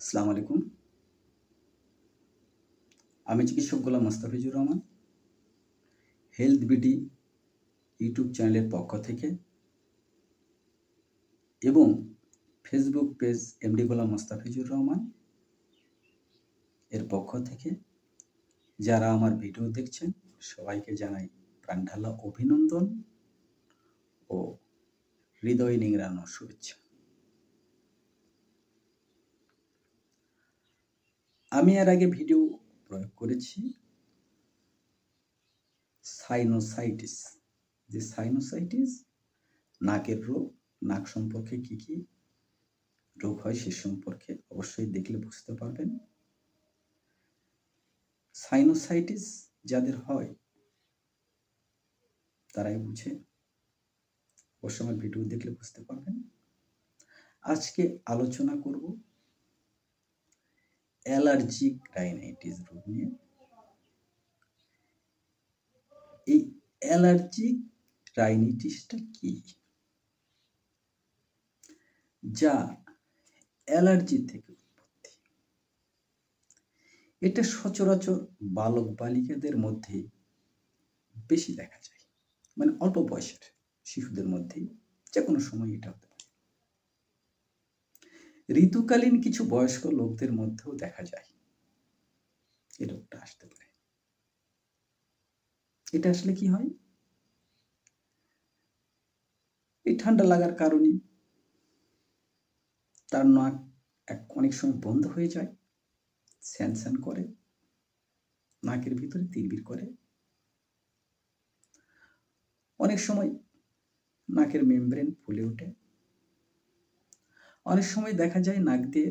আসসালামু আলাইকুম। আমি চিকিৎসক Golam Mostafizur Rahman. Health BD YouTube চ্যানেলের পক্ষ থেকে এবং Facebook page MD Golam Mostafizur Rahman এর পক্ষ থেকে যারা আমার ভিডিও দেখছেন সবাইকে জানাই প্রাণঢালা অভিনন্দন ও হৃদয় নিংড়ানো শুভেচ্ছা। আমি এর আগে ভিডিও প্রয়োগ করেছি সাইনোসাইটিস, যে সাইনোসাইটিস নাকের রোগ, নাক সম্পর্কে কি কি রোগ হয় সে সম্পর্কে অবশ্যই দেখলে বুঝতে পারবেন। সাইনোসাইটিস যাদের হয় তারাই বুঝে, অবশ্য আমার ভিডিও দেখলে বুঝতে পারবেন। আজকে আলোচনা করব অ্যালার্জিক রাইনাইটিস রোগ নিয়ে। এই অ্যালার্জিক রাইনাইটিসটা কি, যা অ্যালার্জি থেকে উৎপত্তি। এটা সচরাচর বালক বালিকাদের মধ্যে বেশি দেখা যায়, মানে অল্প বয়সের শিশুদের মধ্যেই যে কোনো সময় এটা হতে পারে। ঋতুকালীন কিছু বয়স্ক লোকদের মধ্যেও দেখা যায় এই রোগটা আসতে পারে। এটা আসলে কি হয়? এই ঠান্ডা লাগার কারণে তার নাক অনেক সময় বন্ধ হয়ে যায়, স্যান স্যান করে, নাকের ভিতরে তিরবির করে। অনেক সময় নাকের মেমব্রেন ফুলে ওঠে। অনেক সময় দেখা যায় নাক দিয়ে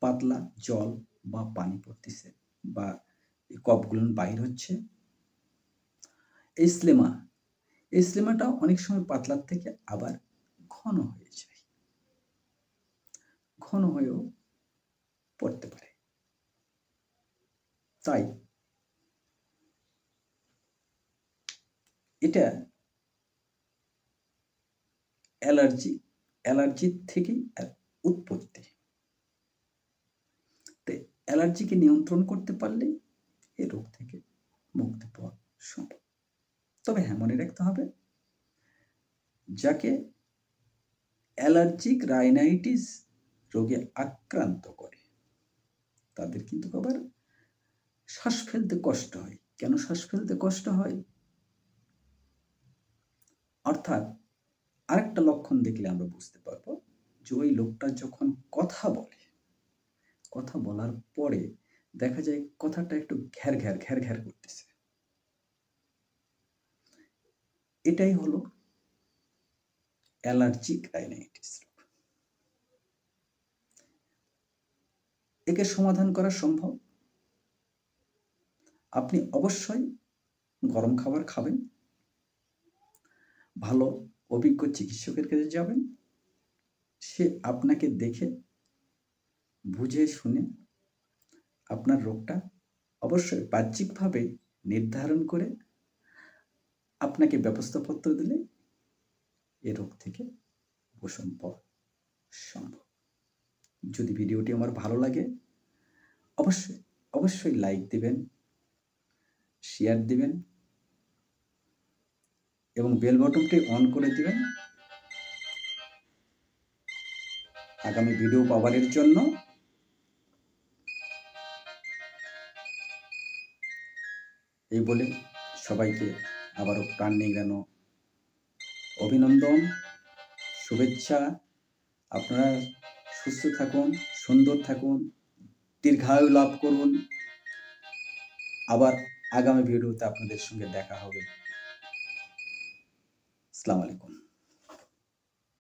পাতলা জল বা পানি পড়তেছে বা কফগুলো বাহির হচ্ছে। এই স্লেমাটা অনেক সময় পাতলার থেকে আবার ঘন হয়ে যায়, ঘন হয়েও পড়তে পারে। তাই এটা অ্যালার্জির থেকেই উৎপত্তি। তাই অ্যালার্জিকে নিয়ন্ত্রণ করতে পারলে এই রোগ থেকে মুক্তি পাওয়া সম্ভব। তবে হ্যাঁ, মনে রাখতে হবে যাকে অ্যালার্জিক রাইনাইটিস রোগে আক্রান্ত করে তাদের কিন্তু আবার শ্বাস ফেলতে কষ্ট হয়। কেন শ্বাস ফেলতে কষ্ট হয়? অর্থাৎ আরেকটা লক্ষণ দেখলে আমরা বুঝতে পারবো যে ওই লোকটা যখন কথা বলে, কথা বলার পরে দেখা যায় কথাটা একটু ঘ্যার ঘ্যার ঘ্যার ঘ্যার করতেছে। এটাই হলো অ্যালার্জিক রাইনাইটিস রোগ। একে সমাধান করা সম্ভব। আপনি অবশ্যই গরম খাবার খাবেন, ভালো অভিজ্ঞ চিকিৎসকের কাছে যাবেন, সে আপনাকে দেখে বুঝে শুনে আপনার রোগটা অবশ্যই বাহ্যিকভাবে নির্ধারণ করে আপনাকে ব্যবস্থাপত্র দিলে এ রোগ থেকে উপশম পাওয়া সম্ভব। যদি ভিডিওটি আমার ভালো লাগে অবশ্যই লাইক দিবেন, শেয়ার দিবেন এবং বেল বাটনটি অন করে দিবেন আগামী ভিডিও পাওয়ার জন্য। এই বলে সবাইকে আবারও প্রাণ নিংড়ানো অভিনন্দন, শুভেচ্ছা। আপনারা সুস্থ থাকুন, সুন্দর থাকুন, দীর্ঘায়ু লাভ করুন। আবার আগামী ভিডিওতে আপনাদের সঙ্গে দেখা হবে। আসসালামু আলাইকুম।